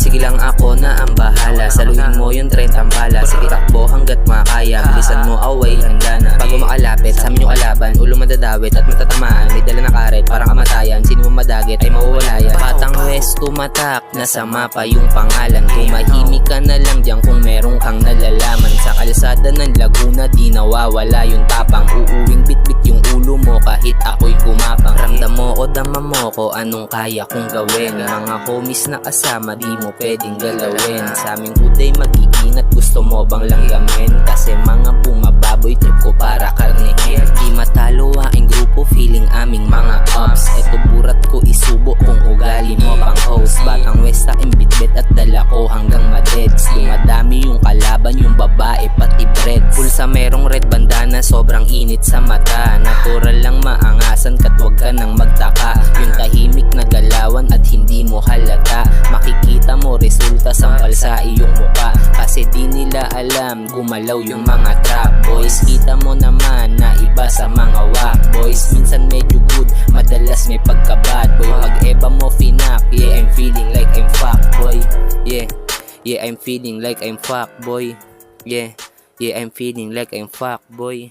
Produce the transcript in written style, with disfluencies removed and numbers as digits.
sige lang ako na ang bahala. Saluhin mo yung 30 bala. Sige takbo hanggat makaya. Bilisan mo away, handa na. Bago makalapit sa amin yung kalaban, ulo madadawit at matatamaan. May dala na karet, parang kamatayan. Sino mo madagit ay mawawala yan. Batang West tumatak, nasa mapa yung pangalan. Tumahimik ka na lang diyan kung merong kang nalalaman. Sa kalsada ng Laguna di nawawala yung tapang. Uuwing bitbit yung ulo mo kahit ako'y gumapang. Ramdam mo o dama mo ko anong kaya kong gawin. Mga homies na kasama di mo pwedeng galawin. Sa aming uday mag-iingat, gusto mo bang langgamin? Kasi mga bumababoy trip ko para karnihin. Di matalo aking grupo, feeling aming mga ops. Eto burat ko isubo kung ugali mo pang host. Batang West aking bitbit at dala ko hanggang madeds. Dumadami yung kalaban, yung babae pati bread. Pulsa merong red bandana, sobrang init sa mata. Natural lang maangasan kat wag ka nang magtaka. Yung tahimik na galawan at hindi mo halata. Makikita mo resulta sampal sa iyong muka. Kasi di nila alam gumalaw yung mga trap boys. Kita mo naman na iba sa mga whack boys. Minsan medyo good, madalas may pagka-bad boy. Pag eba mo finak, yeah I'm feeling like I'm fuck boy. Yeah I'm feeling like I'm fuck boy. Yeah I'm feeling like I'm fuck boy.